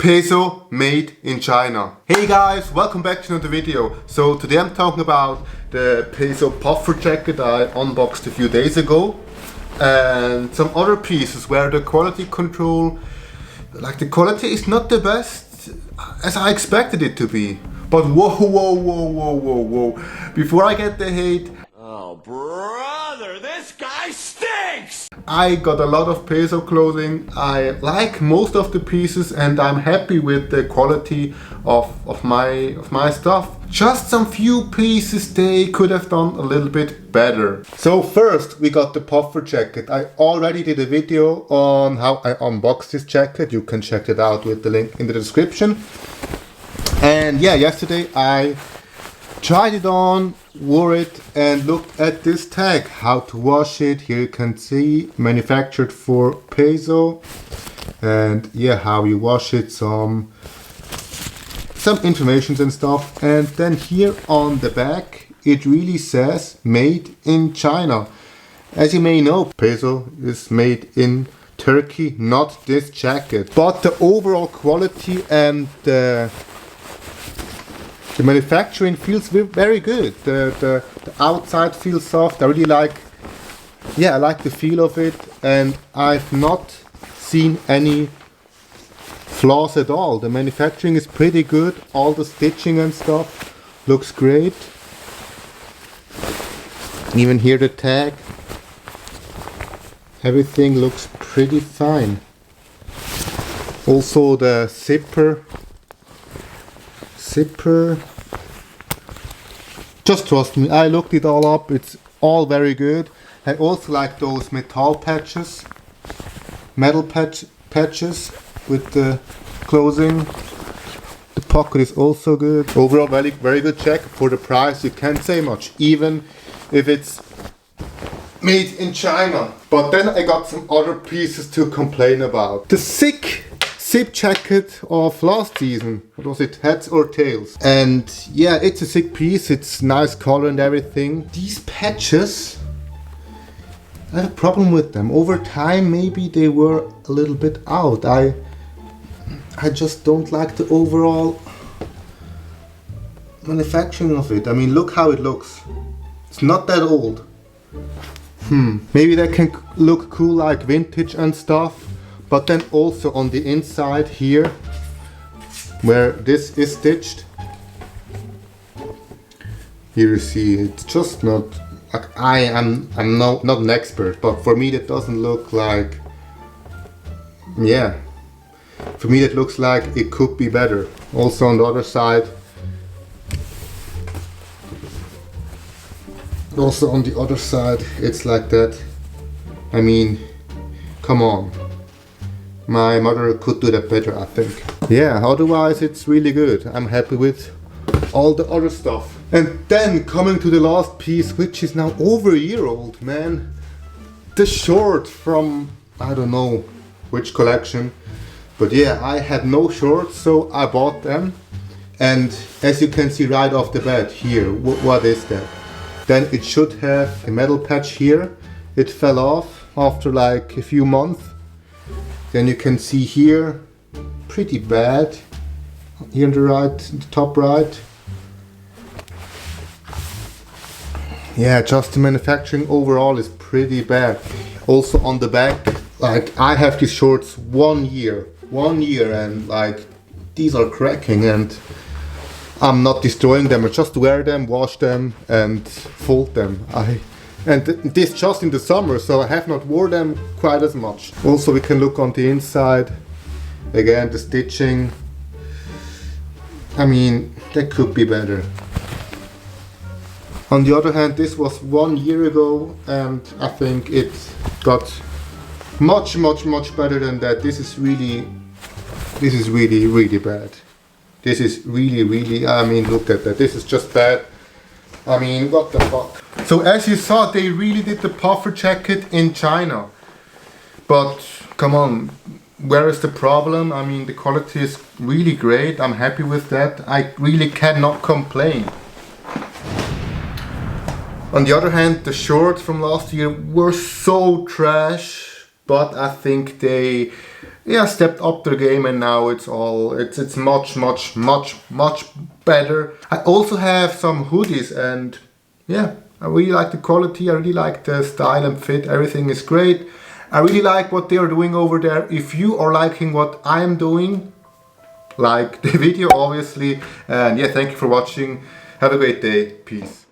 Peso made in China. Hey guys, welcome back to another video. So today I'm talking about the Peso Puffer Jacket I unboxed a few days ago, and some other pieces where the quality control, the quality is not the best as I expected it to be. But whoa. Before I get the hate, oh brother, this guy stinks! I got a lot of Peso clothing. I like most of the pieces and I'm happy with the quality of my stuff. Just some few pieces they could have done a little bit better. So first we got the puffer jacket. I already did a video on how I unboxed this jacket. You can check it out with the link in the description. And yeah, yesterday I tried it on, wore it, and looked at this tag, how to wash it. Here you can see manufactured for Peso, and yeah, how you wash it, some informations and stuff. And then here on the back it really says made in China. As you may know, Peso is made in Turkey, not this jacket, but the overall quality and the manufacturing feels very good. The outside feels soft. I really like the feel of it, and I've not seen any flaws at all. The manufacturing is pretty good. All the stitching and stuff looks great. Even here the tag. Everything looks pretty fine. Also the zipper. Just trust me, I looked it all up, it's all very good. I also like those metal patches with the closing. The pocket is also good. Overall very good jacket. For the price you can't say much, even if it's made in China. But then I got some other pieces to complain about. The sick zip jacket of last season. What was it? Heads or tails? And yeah, it's a sick piece. It's nice color and everything. These patches, I have a problem with them. Over time, maybe they were a little bit out. I just don't like the overall manufacturing of it. I mean, look how it looks. It's not that old. Maybe that can look cool like vintage and stuff. But then also on the inside here, where this is stitched, here you see it's just not. I'm not an expert, but for me that doesn't look like. Yeah, for me that looks like it could be better. Also on the other side. Also on the other side, it's like that. I mean, come on. My mother could do that better, I think. Yeah, otherwise it's really good. I'm happy with all the other stuff. And then coming to the last piece, which is now over a year old, man. The short from, I don't know which collection. But yeah, I had no shorts, so I bought them. And as you can see right off the bat here, what is that? Then it should have a metal patch here. It fell off after like a few months. Then you can see here, pretty bad, here on the top right. Yeah, just the manufacturing overall is pretty bad. Also on the back, like I have these shorts 1 year, and like these are cracking, and I'm not destroying them, I just wear them, wash them and fold them. And this just in the summer, so I have not worn them quite as much. Also we can look on the inside. Again, the stitching. I mean, that could be better. On the other hand, this was 1 year ago and I think it got much better than that. This is really bad. This is really, I mean, look at that. This is just bad. I mean, what the fuck. So as you saw, they really did the puffer jacket in China. But come on, where is the problem? I mean, the quality is really great. I'm happy with that. I really cannot complain. On the other hand, the shorts from last year were so trash. but I think they stepped up their game, and now it's much better. I also have some hoodies, and yeah, I really like the quality, I really like the style and fit, everything is great. I really like what they are doing over there. If you are liking what I am doing, like the video obviously, and yeah, thank you for watching. Have a great day. Peace.